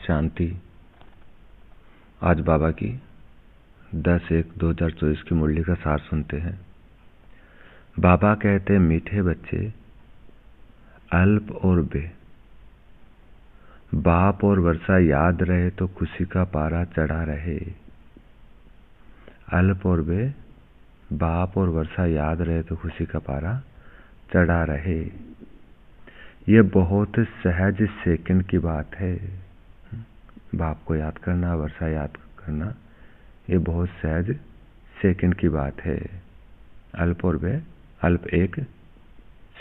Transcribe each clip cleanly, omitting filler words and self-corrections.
शांति। आज बाबा की 10/1/2024 की मुरली का सार सुनते हैं। बाबा कहते, मीठे बच्चे अल्प और बे, बाप और वर्षा याद रहे तो खुशी का पारा चढ़ा रहे। अल्प और बे, बाप और वर्षा याद रहे तो खुशी का पारा चढ़ा रहे। ये बहुत सहज सेकंड की बात है। बाप को याद करना, वर्षा याद करना, ये बहुत सहज सेकंड की बात है। अल्प और बे, अल्प एक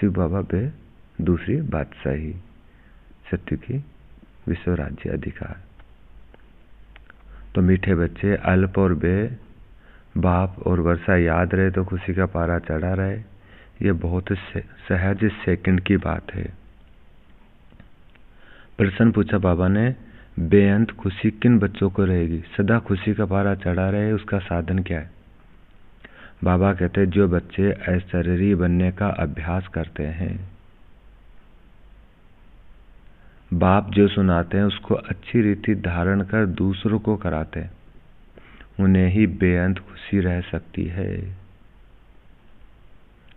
शिव बाबा, बे दूसरी बादशाही, सत्य की विश्व राज्य अधिकार। तो मीठे बच्चे अल्प और बे, बाप और वर्षा याद रहे तो खुशी का पारा चढ़ा रहे। ये बहुत सहज सेकंड की बात है। प्रश्न पूछा बाबा ने, बेअंत खुशी किन बच्चों को रहेगी? सदा खुशी का पारा चढ़ा रहे, उसका साधन क्या है? बाबा कहते, जो बच्चे अशरीरी बनने का अभ्यास करते हैं, बाप जो सुनाते हैं उसको अच्छी रीति धारण कर दूसरों को कराते हैं, उन्हें ही बेअंत खुशी रह सकती है।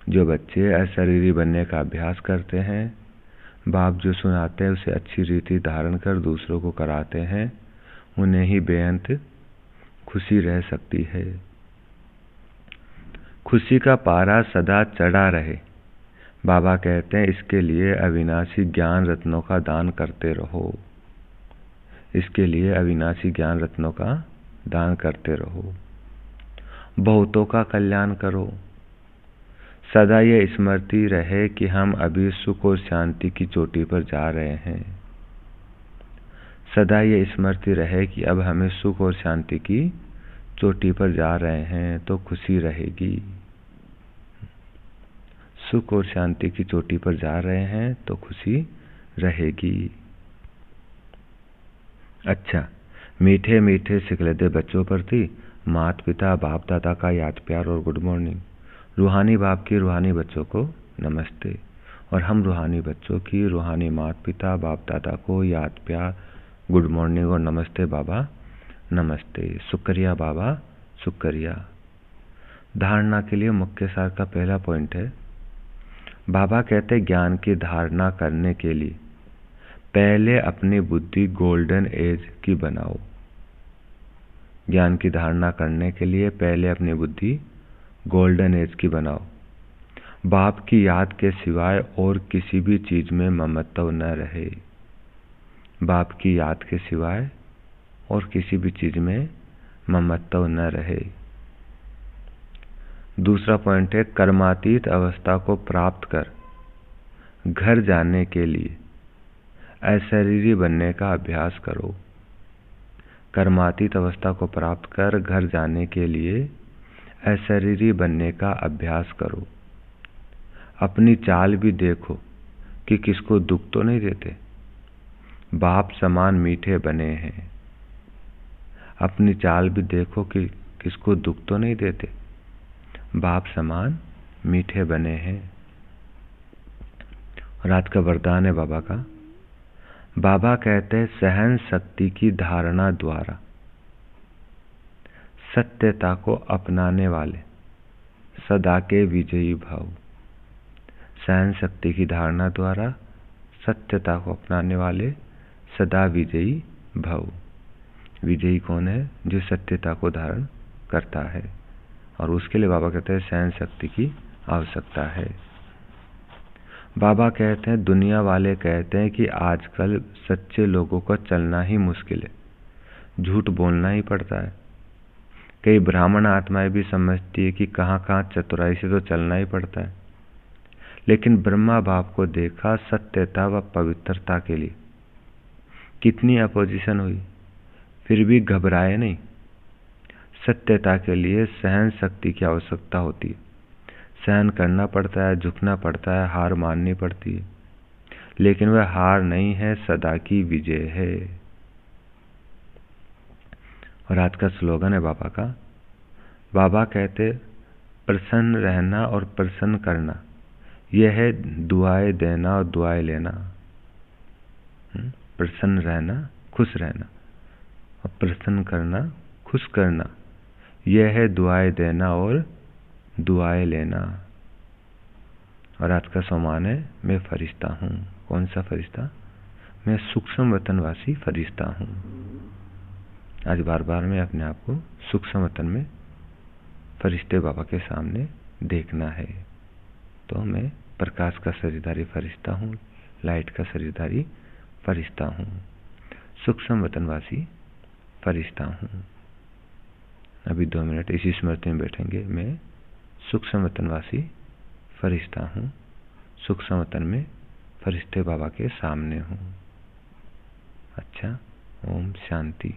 जो बच्चे अशरीरी बनने का अभ्यास करते हैं, बाप जो सुनाते हैं उसे अच्छी रीति धारण कर दूसरों को कराते हैं, उन्हें ही बेअंत खुशी रह सकती है। खुशी का पारा सदा चढ़ा रहे। बाबा कहते हैं, इसके लिए अविनाशी ज्ञान रत्नों का दान करते रहो। इसके लिए अविनाशी ज्ञान रत्नों का दान करते रहो। बहुतों का कल्याण करो। सदा ये स्मृति रहे कि हम अभी सुख और शांति की चोटी पर जा रहे हैं। सदा ये स्मृति रहे कि अब हमें सुख और शांति की चोटी पर जा रहे हैं, तो खुशी रहेगी। सुख और शांति की चोटी पर जा रहे हैं तो खुशी रहेगी। अच्छा, मीठे मीठे सिखलते बच्चों प्रति माता पिता बाप दादा का याद प्यार और गुड मॉर्निंग। रूहानी बाप की रूहानी बच्चों को नमस्ते, और हम रूहानी बच्चों की रूहानी माता पिता बाप दादा को याद प्यार, गुड मॉर्निंग और नमस्ते बाबा, नमस्ते, शुक्रिया बाबा, शुक्रिया। धारणा के लिए मुख्य सार का पहला पॉइंट है, बाबा कहते ज्ञान की धारणा करने के लिए पहले अपनी बुद्धि गोल्डन एज की बनाओ। ज्ञान की धारणा करने के लिए पहले अपनी बुद्धि गोल्डन एज की बनाओ। बाप की याद के सिवाय और किसी भी चीज में ममत्व न रहे। बाप की याद के सिवाय और किसी भी चीज में ममत्व न रहे। दूसरा पॉइंट है, कर्मातीत अवस्था को प्राप्त कर घर जाने के लिए अशरीरी बनने का अभ्यास करो। कर्मातीत अवस्था को प्राप्त कर घर जाने के लिए अशरीरी बनने का अभ्यास करो। अपनी चाल भी देखो कि किसको दुख तो नहीं देते। बाप समान मीठे बने हैं। अपनी चाल भी देखो कि किसको दुख तो नहीं देते। बाप समान मीठे बने हैं। रात का वरदान है बाबा का। बाबा कहते हैं, सहन शक्ति की धारणा द्वारा सत्यता को अपनाने वाले सदा के विजयी भाव। सहन शक्ति की धारणा द्वारा सत्यता को अपनाने वाले सदा विजयी भाव। विजयी कौन है? जो सत्यता को धारण करता है, और उसके लिए बाबा कहते हैं सहन शक्ति की आवश्यकता है। बाबा कहते हैं, दुनिया वाले कहते हैं कि आजकल सच्चे लोगों का चलना ही मुश्किल है, झूठ बोलना ही पड़ता है। कई ब्राह्मण आत्माएं भी समझती है कि कहाँ कहाँ चतुराई से तो चलना ही पड़ता है, लेकिन ब्रह्मा बाप को देखा सत्यता व पवित्रता के लिए कितनी अपोजिशन हुई, फिर भी घबराए नहीं। सत्यता के लिए सहन शक्ति की आवश्यकता होती है। सहन करना पड़ता है, झुकना पड़ता है, हार माननी पड़ती है, लेकिन वह हार नहीं है, सदा की विजय है। और आज का स्लोगन है बाबा का। बाबा कहते, प्रसन्न रहना और प्रसन्न करना, यह है दुआएं देना और दुआएं लेना। प्रसन्न रहना, खुश रहना, और प्रसन्न करना, खुश करना, यह है दुआएं देना और दुआएं लेना। और आज का सम्मान है, मैं फरिश्ता हूँ। कौन सा फरिश्ता? मैं सूक्ष्म वतनवासी फरिश्ता हूँ। आज बार बार मैं अपने आप को सूक्ष्म वतन में फरिश्ते बाबा के सामने देखना है। तो मैं प्रकाश का शरीरधारी फरिश्ता हूँ, लाइट का शरीरधारी फरिश्ता हूँ, सूक्ष्म वतनवासी फरिश्ता हूँ। अभी 2 मिनट इसी स्मृति में बैठेंगे। मैं सूक्ष्म वतनवासी फरिश्ता हूँ, सूक्ष्म वतन में फरिश्ते बाबा के सामने हूँ। अच्छा, ओम शांति।